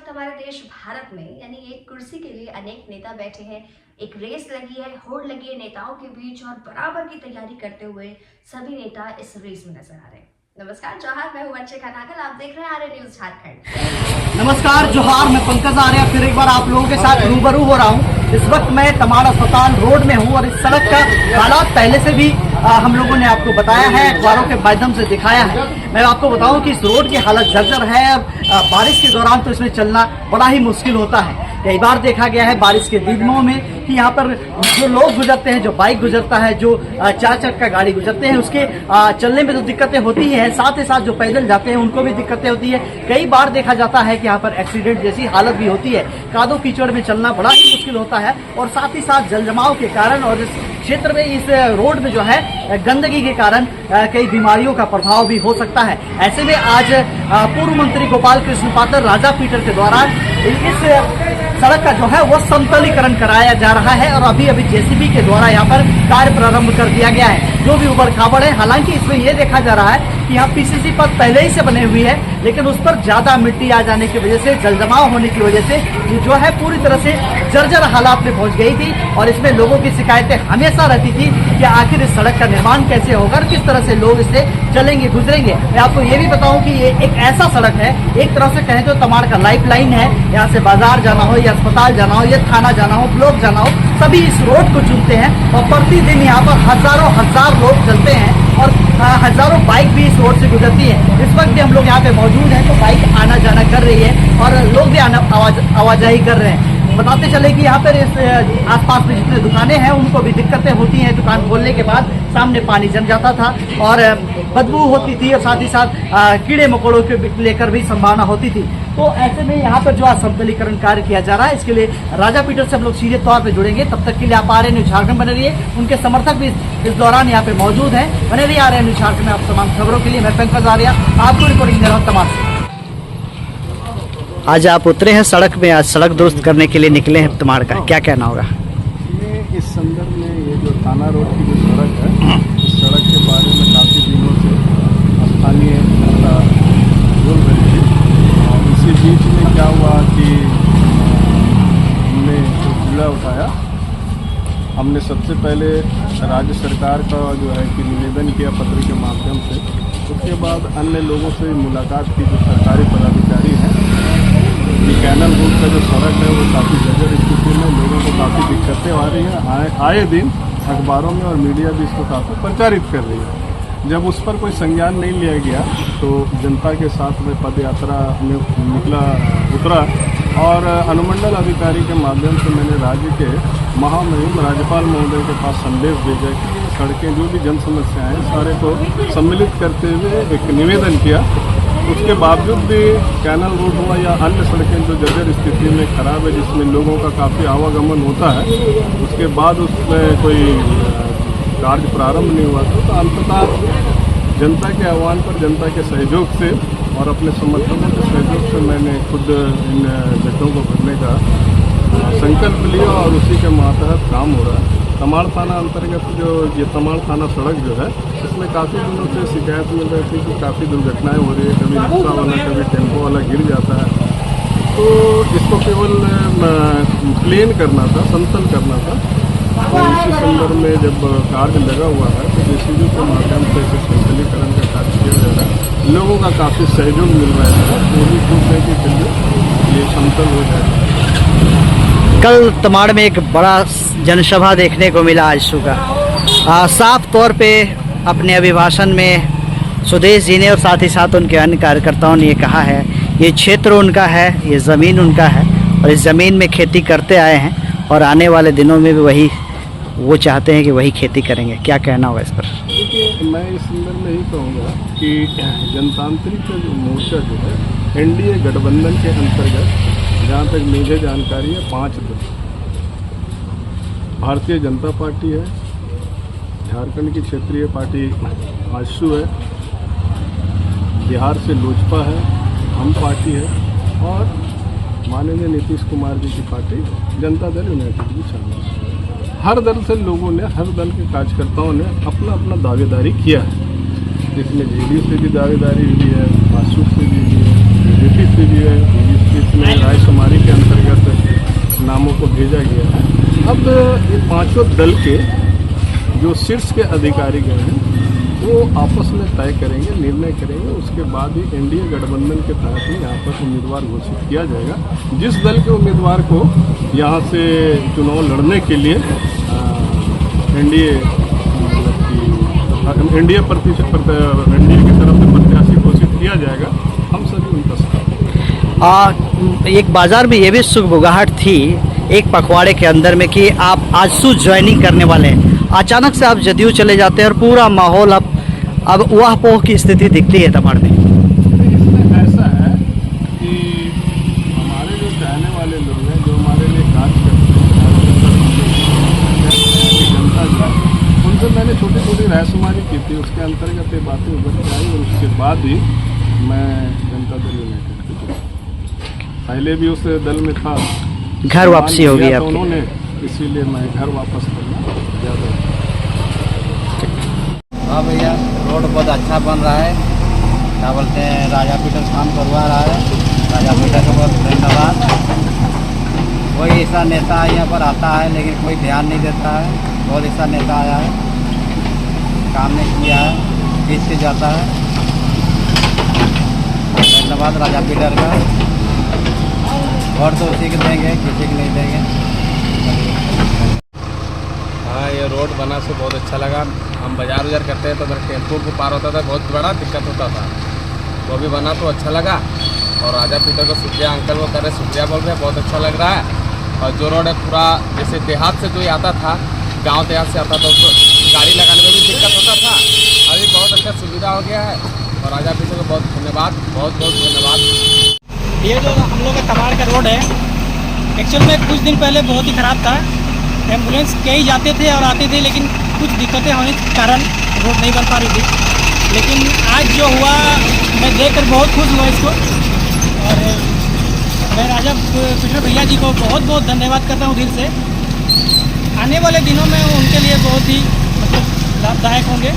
वक्त हमारे देश भारत में यानी एक कुर्सी के लिए अनेक नेता बैठे हैं। एक रेस लगी है, होड़ लगी है नेताओं के बीच और बराबर की तैयारी करते हुए सभी नेता इस रेस में नजर आ रहे हैं। नमस्कार, जोहार, मैं हूँ अर्चिका नागल, आप देख रहे हैं आर्य न्यूज झारखंड। नमस्कार, जोहार, मैं पंकज आर्य फिर एक बार आप लोगों के साथ रूबरू हो रहा हूँ। इस वक्त मैं तमाड़ अस्पताल रोड में हूँ और इस सड़क का हालात पहले से भी हम लोगों ने आपको बताया है, अखबारों के माध्यम से दिखाया है। मैं आपको बताऊं कि इस रोड की हालत जर्जर है। बारिश के दौरान तो इसमें चलना बड़ा ही मुश्किल होता है। कई बार देखा गया है बारिश के दिनों में कि यहाँ पर जो लोग गुजरते हैं, जो बाइक गुजरता है, जो 4 चक्का गाड़ी गुजरते हैं, उसके चलने में तो दिक्कतें होती हैं, साथ ही साथ जो पैदल जाते हैं उनको भी दिक्कतें होती है। कई बार देखा जाता है कि यहाँ पर एक्सीडेंट जैसी हालत भी होती है। कादो कीचड़ में चलना बड़ा ही मुश्किल होता है और साथ ही साथ जल जमाव के कारण और इस क्षेत्र में, इस रोड में जो है गंदगी के कारण कई बीमारियों का प्रभाव भी हो सकता है। ऐसे में आज पूर्व मंत्री गोपाल कृष्ण पातर राजापीटर के द्वारा इस सड़क का जो है वो समतलीकरण कराया जा रहा है और अभी जेसीबी के द्वारा यहाँ पर कार्य प्रारंभ कर दिया गया है। जो भी उबड़ खाबड़ है, हालांकि इसमें यह देखा जा रहा है कि यहाँ पीसीसी पथ पहले ही से बने हुई है, लेकिन उस पर ज्यादा मिट्टी आ जाने की वजह से, जल जमाव होने की वजह से ये जो है पूरी तरह से जर्जर हालात में पहुंच गई थी और इसमें लोगों की शिकायतें हमेशा रहती थी कि आखिर इस सड़क का निर्माण कैसे होगा और किस तरह से लोग इससे चलेंगे, गुजरेंगे। मैं आपको ये भी बताऊं कि ये एक ऐसा सड़क है, एक तरह से कहें तो तमाड़ का लाइफ लाइन है। यहाँ से बाजार जाना हो या अस्पताल जाना हो या थाना जाना हो, ब्लॉक जाना हो, सभी इस रोड को चुनते हैं और प्रतिदिन यहाँ पर हजारों हजार लोग चलते हैं और हजारों बाइक भी इस रोड से गुजरती है। इस वक्त भी हम लोग यहाँ पे मौजूद हैं तो बाइक आना जाना कर रही है और लोग भी आवाजाही कर रहे हैं। बताते चले कि यहाँ पर इस आसपास में जितने दुकानें हैं उनको भी दिक्कतें होती हैं। दुकान खोलने के बाद सामने पानी जम जाता था और बदबू होती थी और साथ ही साथ कीड़े मकोड़ों के लेकर भी संभावना होती थी। तो ऐसे में यहाँ पर जो समतलीकरण कार्य किया जा रहा है, इसके लिए राजापीटर से हम लोग सीधे तौर पर जुड़ेंगे। तब तक के लिए आप आर्य न्यूज झारखंड बने रहिए। उनके समर्थक भी इस दौरान यहाँ पे मौजूद हैं। बने रहिए आर्य न्यूज झारखंड में आप तमाम खबरों के लिए। मैं पंकज आर्य आपको रिपोर्टिंग दे रहा हूँ तमाम। आज आप उतरे हैं सड़क में, आज सड़क दुरुस्त करने के लिए निकले हैं तमाड़ का, क्या कहना होगा? इस संदर्भ में ये जो थाना रोड की जो सड़क है, इस सड़क के बारे में काफ़ी दिनों से स्थानीय जनता बोल रही थी और इसी बीच में क्या हुआ कि हमने पीड़ा उठाया। हमने सबसे पहले राज्य सरकार का जो है कि निवेदन किया पत्र के माध्यम से। उसके बाद अन्य लोगों से मुलाकात की, जो सरकारी पदाधिकारी हैं। कैनल रोड का जो सड़क है वो काफ़ी जर्जर स्थिति में, लोगों को काफ़ी दिक्कतें आ रही हैं। आए दिन अखबारों में और मीडिया भी इसको काफ़ी प्रचारित कर रही है। जब उस पर कोई संज्ञान नहीं लिया गया तो जनता के साथ में पद यात्रा में उतरा और अनुमंडल अधिकारी के माध्यम से मैंने राज्य के महामहिम राज्यपाल महोदय के पास संदेश भेजा कि सड़कें जो भी जन समस्याएं हैं सारे को सम्मिलित करते हुए एक निवेदन किया। उसके बावजूद भी कैनल रोड हुआ या अन्य सड़कें जो जर्जर स्थिति में खराब है, जिसमें लोगों का काफ़ी आवागमन होता है, उसके बाद उसमें कोई कार्य प्रारंभ नहीं हुआ। तो अंततः जनता के आह्वान पर, जनता के सहयोग से और अपने समर्थकों के सहयोग से मैंने खुद इन गड्ढों को भरने का संकल्प लिया और उसी के मातहत काम हो रहा है। तमाड़ थाना अंतर्गत जो ये तमाड़ थाना सड़क जो है, इसमें काफ़ी दिनों से शिकायत मिल रही थी कि काफ़ी दुर्घटनाएं हो रही है। कभी रिक्शा वाला, कभी टेम्पो वाला गिर जाता है। तो इसको केवल प्लेन करना था, समतल करना था। तो इसी संदर्भ में जब कार्य लगा हुआ है तो जेसीबी के माध्यम से इसे समतलीकरण का कार्य किया जा रहा है। लोगों का काफ़ी सहयोग मिल रहा है। पूरी खुश है कि चलिए ये समतल हो जाए। कल तमाड़ में एक बड़ा जनसभा देखने को मिला आज सुबह। साफ तौर पे अपने अभिभाषण में सुदेश जी ने और साथ ही साथ उनके अन्य कार्यकर्ताओं ने ये कहा है, ये क्षेत्र उनका है, ये ज़मीन उनका है और इस ज़मीन में खेती करते आए हैं और आने वाले दिनों में भी वही वो चाहते हैं कि वही खेती करेंगे। क्या कहना होगा इस पर? देखिए, मैं इस संदर्भ में यही कहूँगा कि जनतांत्रिक मोर्चा जो है एनडीए गठबंधन के अंतर्गत, जहाँ तक मुझे जानकारी है, 5 दल, भारतीय जनता पार्टी है, झारखंड की क्षेत्रीय पार्टी आजसू है, बिहार से लोजपा है, हम पार्टी है और माननीय नीतीश कुमार जी की पार्टी जनता दल यूनाइटेड भी शामिल है। हर दल से लोगों ने, हर दल के कार्यकर्ताओं ने अपना अपना दावेदारी किया है, जिसमें जेडीयू से भी दावेदारी हुई है, आजसू से भी हुई है, बीजेपी से भी है, बीजेपी उसमें रायशुमारी के अंतर्गत नामों को भेजा गया है। अब ये पांचों दल के जो शीर्ष के अधिकारी गए हैं वो आपस में तय करेंगे, निर्णय करेंगे, उसके बाद ही एनडीए गठबंधन के तहत ही यहाँ पर उम्मीदवार घोषित किया जाएगा। जिस दल के उम्मीदवार को यहाँ से चुनाव लड़ने के लिए एनडीए की तरफ से प्रत्याशी घोषित किया जाएगा, हम सभी उनका साथ। एक बाजार में ये भी सुगबुगाहट थी एक पखवाड़े के अंदर में कि आप आजसू ज्वाइनिंग करने वाले हैं, अचानक से आप जदयू चले जाते हैं और पूरा माहौल अब वाह पोह की स्थिति दिखती है तमाड़ में। इसमें ऐसा है कि हमारे जो चाहने वाले लोग हैं, जो हमारे लिए कार्य करते हैं, जनता जो है, उनसे मैंने छोटी छोटी रायशुमारी की थी, उसके अंतर्गत ये बातें उभर के आई और उसके बाद ही मैं जनता दल यूनाइटेड पहले भी उस दल में था, घर वापसी हो गई आपकी। उन्होंने, इसीलिए मैं घर वापस करना ज़्यादा। हाँ भैया, रोड बहुत अच्छा बन रहा है, क्या बोलते हैं, राजा पीटर काम करवा रहा है, राजा पीटर का बहुत धन्यवाद। कोई ऐसा नेता यहाँ पर आता है लेकिन कोई ध्यान नहीं देता है, बहुत ऐसा नेता आया है, काम नहीं किया है, खींच के जाता है। धन्यवाद राजा पीटर का। और तो उसी को देंगे, किसी को नहीं देंगे। हाँ, ये रोड बना से बहुत अच्छा लगा। हम बाजार उजार करते हैं तो मेरा टेम्पो को पार होता था, बहुत बड़ा दिक्कत होता था, वो भी बना तो अच्छा लगा। और राजा पीटर को शुक्रिया, अंकल वो कर रहे शुक्रिया बोल रहे हैं, बहुत अच्छा लग रहा है। और जो रोड है पूरा जैसे देहात से जो आता था, गांव देहात से आता था, उसको गाड़ी लगाने में भी दिक्कत होता था, अभी बहुत अच्छा सुविधा हो गया है। और राजा पीटर को बहुत धन्यवाद, बहुत बहुत धन्यवाद। ये जो हम लोग का तमाड़ का रोड है, एक्चुअल में कुछ दिन पहले बहुत ही ख़राब था, एम्बुलेंस कई जाते थे और आते थे, लेकिन कुछ दिक्कतें होने के कारण रोड नहीं बन पा रही थी। लेकिन आज जो हुआ, मैं देखकर बहुत खुश हुआ इसको। और मैं राजा पीटर भैया जी को बहुत बहुत धन्यवाद करता हूँ दिल से। आने वाले दिनों में उनके लिए बहुत ही मतलब लाभदायक होंगे,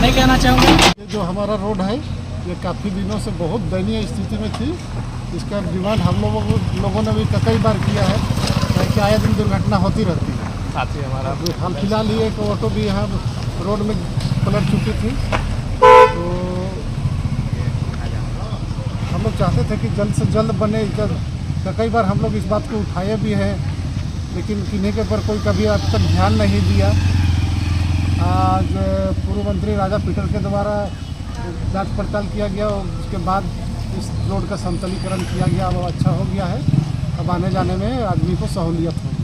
नहीं कहना चाहूँगा। ये जो हमारा रोड है ये काफ़ी दिनों से बहुत दयनीय स्थिति में थी। इसका डिमांड हम लोगों ने भी कई बार किया है कि आए दिन दुर्घटना होती रहती है। साथी हमारा हाल फिलहाल ही एक ऑटो भी यहाँ रोड में पलट चुकी थी, तो हम लोग चाहते थे कि जल्द से जल्द बने। कई बार हम लोग इस बात को उठाए भी हैं, लेकिन किन्हीं के पर कोई कभी अब तक ध्यान नहीं दिया। आज पूर्व मंत्री राजा पीटर के द्वारा जांच पड़ताल किया गया और उसके बाद इस रोड का समतलीकरण किया गया, वो अच्छा हो गया है। अब आने जाने में आदमी को सहूलियत होगी।